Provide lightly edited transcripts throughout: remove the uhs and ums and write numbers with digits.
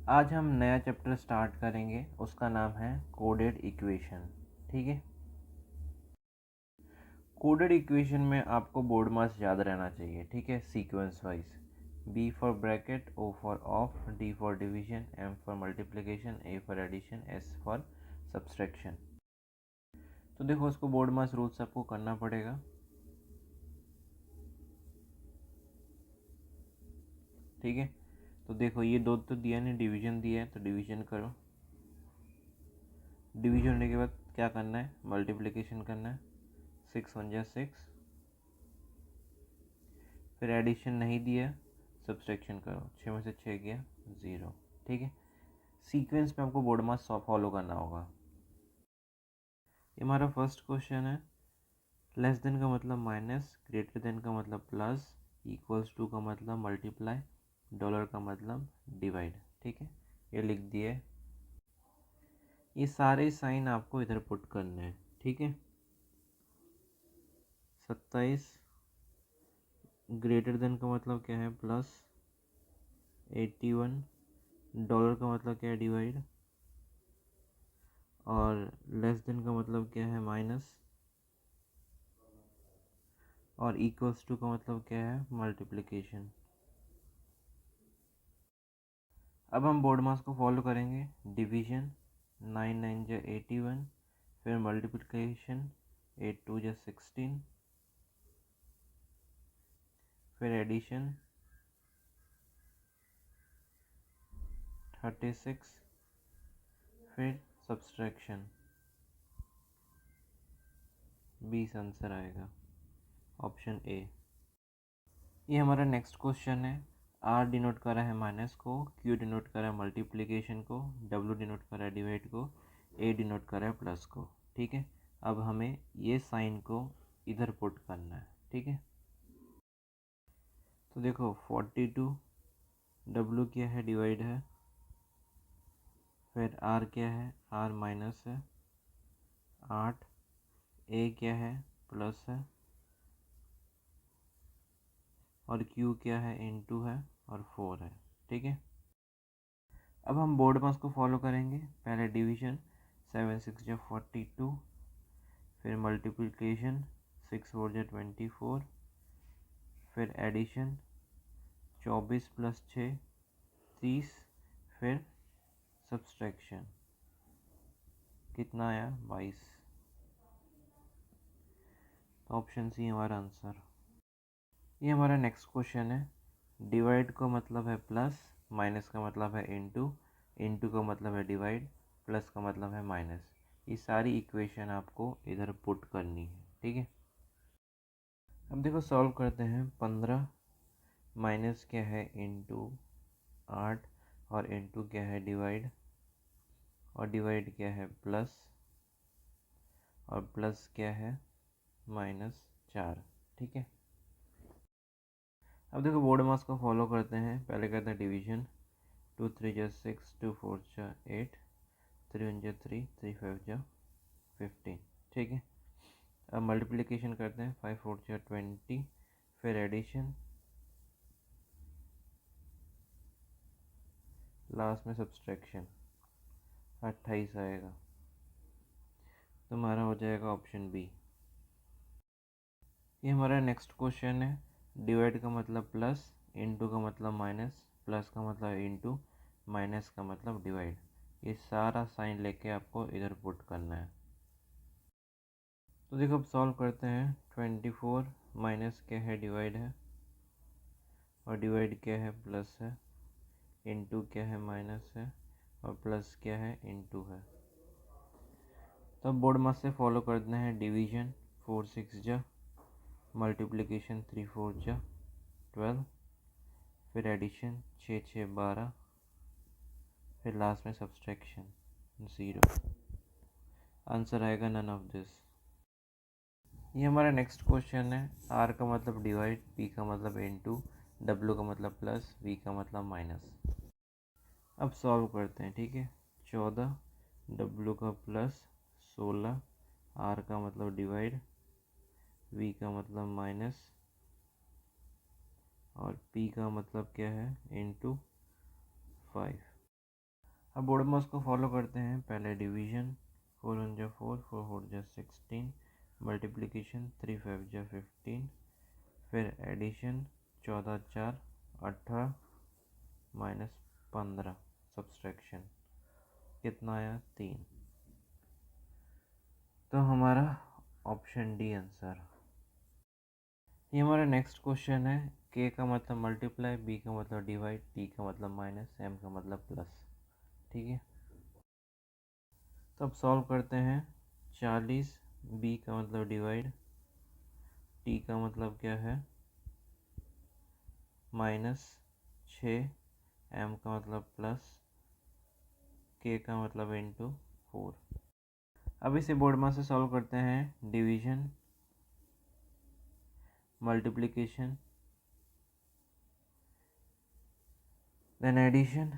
आज हम नया चैप्टर स्टार्ट करेंगे, उसका नाम है कोडेड इक्वेशन। ठीक है, कोडेड इक्वेशन में आपको बोर्ड मास याद रहना चाहिए। ठीक है, sequence wise. B for bracket, O for of, D for division, M for multiplication, A for addition, S for subtraction. तो देखो, उसको बोर्ड मास रूल्स आपको करना पड़ेगा। ठीक है, तो देखो ये दो तो दिया नहीं, डिवीजन दिया है तो डिवीजन करो। डिवीजन होने के बाद क्या करना है, मल्टीप्लिकेशन करना है। 6 1 जा 6, फिर एडिशन नहीं दिया, सब्सट्रैक्शन करो। 6 में से 6 गया 0। ठीक है, सीक्वेंस में आपको बोर्ड मास फॉलो करना होगा। ये हमारा फर्स्ट क्वेश्चन है। लेस देन का मतलब माइनस, ग्रेटर देन का मतलब प्लस, इक्वल्स टू का मतलब मल्टीप्लाई, डॉलर का मतलब डिवाइड। ठीक है, ये लिख दिए। ये सारे साइन आपको इधर पुट करने हैं। ठीक है, 27 ग्रेटर देन का मतलब क्या है, प्लस, 81 डॉलर का मतलब क्या है, डिवाइड, और लेस देन का मतलब क्या है, माइनस, और इक्वल्स टू का मतलब क्या है, मल्टीप्लिकेशन। अब हम बोर्ड मास को फॉलो करेंगे। डिवीजन 9 9 जा 81, फिर मल्टीप्लिकेशन 8 2 जा 16, फिर एडिशन 36, फिर सब्सट्रैक्शन 20 आंसर आएगा, ऑप्शन ए। ये हमारा नेक्स्ट क्वेश्चन है। आर डिनोट कर रहा है माइनस को, क्यू डिनोट कर रहा है मल्टीप्लिकेशन को, डब्ल्यू डिनोट कर रहा है डिवाइड को, ए डिनोट कर रहा है प्लस को। ठीक है, अब हमें ये साइन को इधर पुट करना है। ठीक है, तो देखो 42 डब्ल्यू क्या है, डिवाइड है, फिर आर क्या है, आर माइनस है 8, ए क्या है, प्लस है, और क्यू क्या है, इनटू है, और 4 है। ठीक है, अब हम बोर्ड मास को फॉलो करेंगे। पहले डिवीजन 7 6 जा 42, फिर मल्टीप्लिकेशन 6 4 जा 24, फिर एडिशन 24 प्लस 6 30, फिर सब्सट्रैक्शन कितना आया, 22। तो ऑप्शन सी हमारा आंसर। ये हमारा नेक्स्ट क्वेश्चन है। डिवाइड का मतलब है प्लस, माइनस का मतलब है इनटू, इनटू का मतलब है डिवाइड, प्लस का मतलब है माइनस। ये सारी इक्वेशन आपको इधर पुट करनी है। ठीक है, अब देखो सॉल्व करते हैं। 15 माइनस क्या है, इनटू 8, और इनटू क्या है, डिवाइड, और डिवाइड क्या है, प्लस, और प्लस क्या है, -4। ठीक है, अब देखो बोर्ड मास को फॉलो करते हैं। पहले करते हैं डिवीजन। 2 3 जा 6, 2 4 जा 8, 3 1 जा 3, 3 5 जा 15। ठीक है, अब मल्टीप्लिकेशन करते हैं। 5 4 जा 20, फिर एडिशन, लास्ट में सब्सट्रैक्शन 28 आएगा। तो हमारा हो जाएगा ऑप्शन बी। ये हमारा नेक्स्ट क्वेश्चन है। डिवाइड का मतलब प्लस, इनटू का मतलब माइनस, प्लस का मतलब इनटू, माइनस का मतलब डिवाइड। ये सारा साइन लेके आपको इधर पुट करना है। तो देखो अब सॉल्व करते हैं। 24 माइनस क्या है, डिवाइड है, और डिवाइड क्या है, प्लस है, इनटू क्या है, माइनस है, और प्लस क्या है, इनटू है। तो अब बोर्ड मास से फॉलो करते हैं। डिवीजन 4 6 जा, मल्टीप्लिकेशन 3 4 जा 12, फिर एडिशन 6 6 12, फिर लास्ट में सब्सट्रैक्शन 0। आंसर आएगा नन ऑफ दिस। ये हमारा नेक्स्ट क्वेश्चन है। आर का मतलब डिवाइड, पी का मतलब इनटू, डब्ल्यू का मतलब प्लस, वी का मतलब माइनस। अब सॉल्व करते हैं। ठीक है, 14 डब्ल्यू का प्लस, 16 आर का मतलब डिवाइड, वी का मतलब माइनस, और पी का मतलब क्या है, इनटू 5। अब बोर्ड में उसको फॉलो करते हैं। पहले डिवीजन, 4 1 जा 4, 4 4 जा 16, मल्टीप्लिकेशन 3 5 जा 15, फिर एडिशन 14 4 18 माइनस 15, सब्सट्रैक्शन कितना आया 3। तो हमारा ऑप्शन डी आंसर। ये हमारा नेक्स्ट क्वेश्चन है। के का मतलब मल्टीप्लाई, बी का मतलब डिवाइड, टी का मतलब माइनस, एम का मतलब प्लस। ठीक है, तो अब सॉल्व करते हैं। 40, बी का मतलब डिवाइड, टी का मतलब क्या है माइनस 6, एम का मतलब प्लस, के का मतलब इंटू 4। अब इसे बोर्ड में से सॉल्व करते हैं। Division, multiplication, then addition,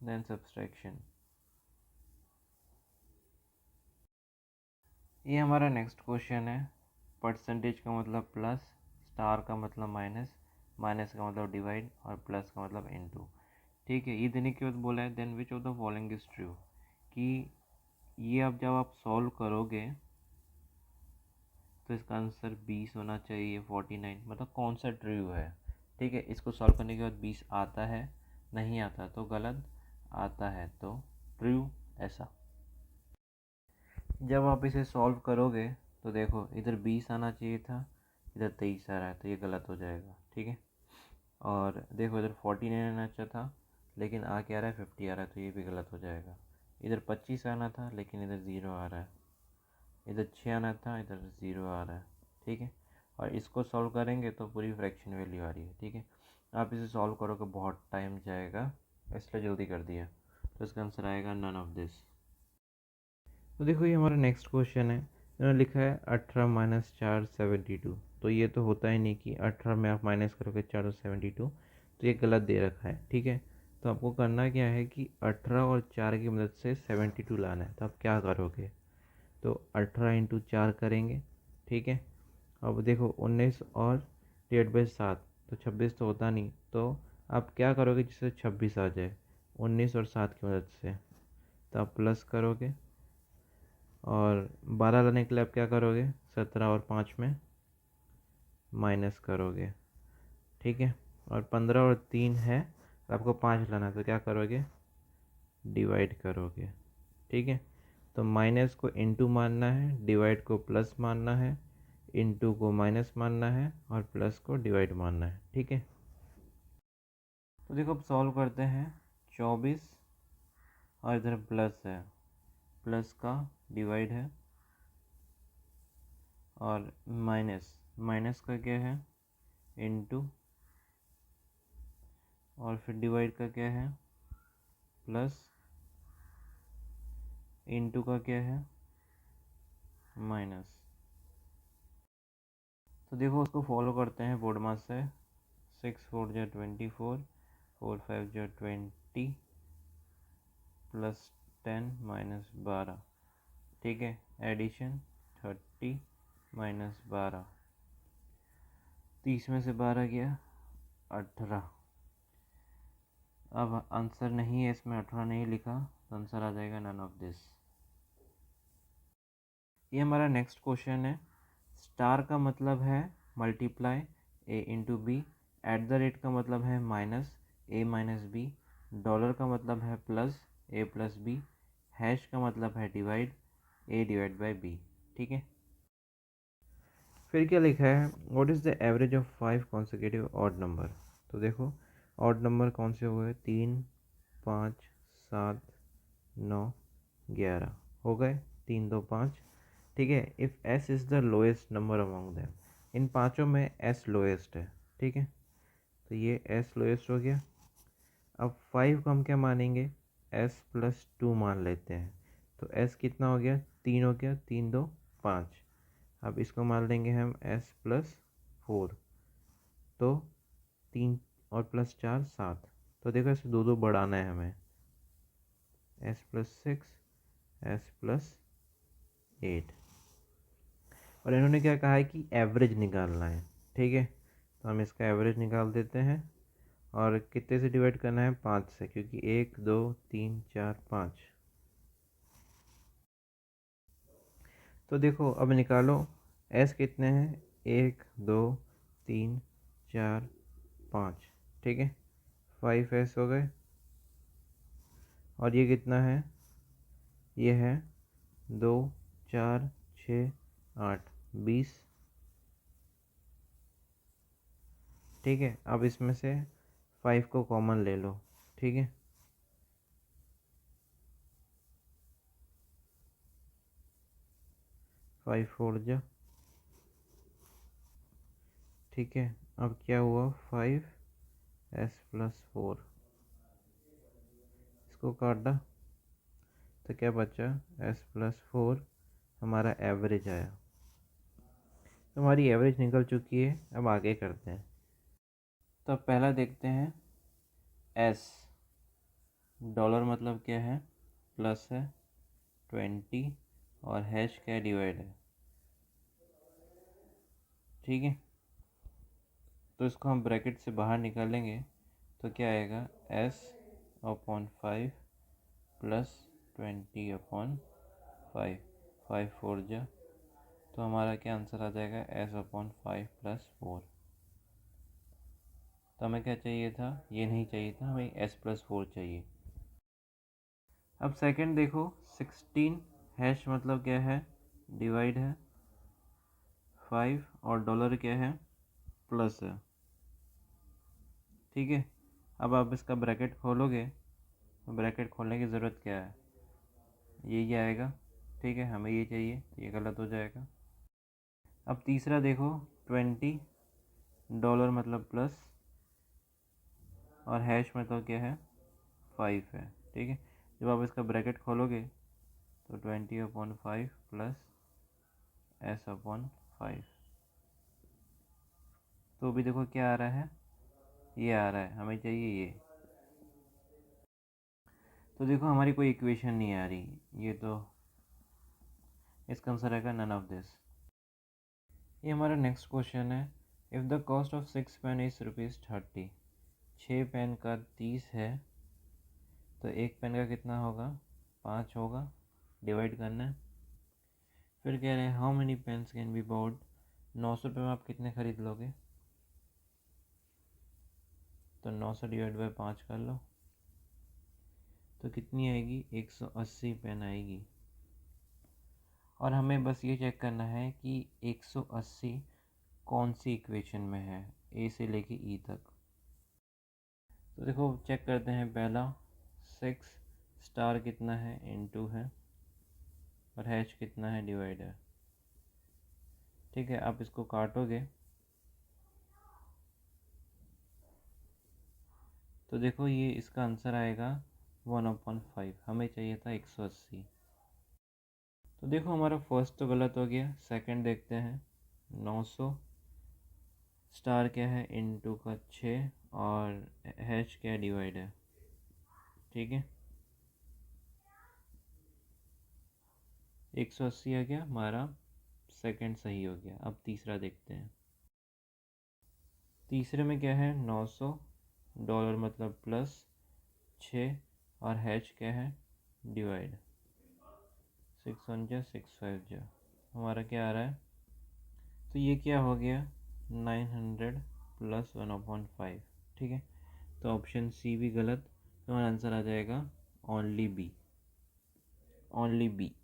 then subtraction. ये हमारा नेक्स्ट क्वेश्चन है। परसेंटेज का मतलब प्लस, स्टार का मतलब माइनस, माइनस का मतलब डिवाइड और प्लस का मतलब इनटू। ठीक है, ये देने के बाद बोला है then which of the following is true, कि ये अब जब आप सॉल्व करोगे तो इसका आंसर 20 होना चाहिए, 49, मतलब कौन सा ट्रू है। ठीक है, इसको सॉल्व करने के बाद 20 आता है, नहीं आता तो गलत, आता है तो ट्रू, ऐसा। जब आप इसे सॉल्व करोगे तो देखो इधर 20 आना चाहिए था, इधर 23 आ रहा है, तो ये गलत हो जाएगा। ठीक है, और देखो इधर 49 आना चाहिए था, लेकिन आ क्या आ रहा है 50 आ रहा है, तो ये भी गलत हो जाएगा। इधर 25 आना था, लेकिन इधर 0 आ रहा है। इधर 6 आना था, इधर 0 आ रहा है। ठीक है, और इसको सॉल्व करेंगे तो पूरी फ्रैक्शन वैल्यू आ रही है। ठीक है, आप इसे सॉल्व करोगे बहुत टाइम जाएगा, इसलिए जल्दी कर दिया। तो इसका आंसर आएगा नन ऑफ दिस। तो देखो ये हमारा नेक्स्ट क्वेश्चन है। इन्होंने लिखा है 18 माइनस 4 72। तो ये तो होता ही नहीं कि 18 में आप माइनस करोगे 4 72, तो ये गलत दे रखा है। ठीक है, तो आपको करना क्या है कि 18 और 4 की मदद से 72 लाना है। तो आप क्या करोगे, तो 18 इंटू 4 करेंगे। ठीक है, अब देखो 19 और डिवाइड बाई 7, तो 26 तो होता नहीं, तो आप क्या करोगे जिससे 26 आ जाए, 19 और 7 की मदद से। तो आप प्लस करोगे, और 12 लाने के लिए आप क्या करोगे, 17 और 5 में माइनस करोगे। ठीक है, और 15 और 3 है, आपको 5 लाना है, तो क्या करोगे, डिवाइड करोगे। ठीक है, तो माइनस को इनटू मानना है, डिवाइड को प्लस मानना है, इनटू को माइनस मानना है, और प्लस को डिवाइड मानना है। ठीक है, तो देखो अब सॉल्व करते हैं। 24 और इधर प्लस है, प्लस का डिवाइड है, और माइनस, माइनस का क्या है इनटू, और फिर डिवाइड का क्या है प्लस, इनटू का क्या है माइनस। तो देखो उसको फॉलो करते हैं बोर्ड मास से। 6 4 जा 24, 4 5 जा 20, प्लस 10 माइनस 12। ठीक है, एडिशन 30 माइनस 12, 30 में से 12 गया 18। अब आंसर नहीं है इसमें, 18 नहीं लिखा, तो आंसर आ जाएगा नन ऑफ दिस। ये हमारा नेक्स्ट क्वेश्चन है। स्टार का मतलब है multiply, A into B, at the rate का मतलब है minus, A minus B, dollar का मतलब है plus, A plus B, hash का मतलब है divide, A divide by B. ठीक है, फिर क्या लिखा है, what is the average of 5 consecutive odd number. तो देखो ऑड नंबर कौन से हुए, 3 5 7 9 11 हो गए, 3 2 5। ठीक है, if S is the lowest number among them, इन पांचों में एस लोएस्ट है। ठीक है, तो ये एस लोएस्ट हो गया। अब 5 को हम क्या मानेंगे, एस प्लस 2 मान लेते हैं। तो एस कितना हो गया, 3 हो गया, 3 2 5। अब इसको मान लेंगे हम एस प्लस 4, तो 3 और प्लस 4 7। तो देखो ऐसे दो दो बढ़ाना है हमें, एस प्लस 6, एस प्लस 8। और इन्होंने क्या कहा है कि एवरेज निकालना है। ठीक है, तो हम इसका एवरेज निकाल देते हैं। और कितने से डिवाइड करना है? 5 से, क्योंकि 1 2 3 4 5। तो देखो अब निकालो एस कितने हैं, 1 2 3 4 5, ठीक है, 5s हो गए। और ये कितना है? ये है 2 4 6 8 20, ठीक है। अब इसमें से 5 को कॉमन ले लो, ठीक है। 5 4 जा, ठीक है। अब क्या हुआ? 5s+4, इसको काटा तो क्या बचा? s+4 हमारा एवरेज आया। तो हमारी एवरेज निकल चुकी है। अब आगे करते हैं। तो अब पहला देखते हैं s। डॉलर मतलब क्या है? प्लस है 20 और हैश क्या है? डिवाइड है, ठीक है। तो इसको हम ब्रैकेट से बाहर निकालेंगे तो क्या आएगा? s/5 प्लस 20/5, 5 4 जा, तो हमारा क्या आंसर आ जाएगा? s/5+4। तो हमें क्या चाहिए था? ये नहीं चाहिए था, हमें s+4 चाहिए। अब सेकंड देखो, 16 हैश मतलब क्या है? डिवाइड है 5 और डॉलर क्या है? प्लस है, ठीक है। अब आप इसका ब्रैकेट खोलोगे तो ब्रैकेट खोलने की ज़रूरत क्या है? यही आएगा, ठीक है। हमें ये चाहिए, ये गलत हो जाएगा। अब तीसरा देखो, 20 डॉलर मतलब प्लस और हैश मतलब क्या है? 5 है, ठीक है। जब आप इसका ब्रैकेट खोलोगे तो 20/5 प्लस s/5, तो भी देखो क्या आ रहा है? ये आ रहा है, हमें चाहिए ये। तो देखो हमारी कोई इक्वेशन नहीं आ रही, ये तो इसका आंसर आएगा नन ऑफ दिस। ये हमारा नेक्स्ट क्वेश्चन है। If the cost of 6 pen is ₹30, 6 pen का 30 है, तो एक पेन का कितना होगा? 5 होगा, डिवाइड करना है। फिर कह रहे हैं how many pens can be bought, 900 रुपये में आप कितने खरीद लोगे? तो 900 डिवाइड बाई 5 कर लो, तो कितनी आएगी? 180 पेन आएगी। और हमें बस ये चेक करना है कि 180 कौन सी इक्वेशन में है, ए से लेके ई तक। तो देखो चेक करते हैं। पहला 6 स्टार कितना है? इनटू है, और हैश कितना है? डिवाइड है, ठीक है। आप इसको काटोगे तो देखो ये इसका आंसर आएगा 1/5। हमें चाहिए था 180। तो देखो हमारा फर्स्ट तो गलत हो गया। सेकंड देखते हैं। 900 स्टार क्या है? इनटू का 6 और हैश क्या है? डिवाइड है, ठीक है। 180 आ गया हमारा, सेकंड सही हो गया। अब तीसरा देखते हैं। तीसरे में क्या है? 900 डॉलर मतलब प्लस 6 और हैश क्या है? डिवाइड। 6 1 जा 6 5 जा, हमारा क्या आ रहा है? तो ये क्या हो गया? 900 प्लस 1/5, ठीक है। तो ऑप्शन सी भी गलत, तो हमारा आंसर आ जाएगा ओनली बी, ओनली बी।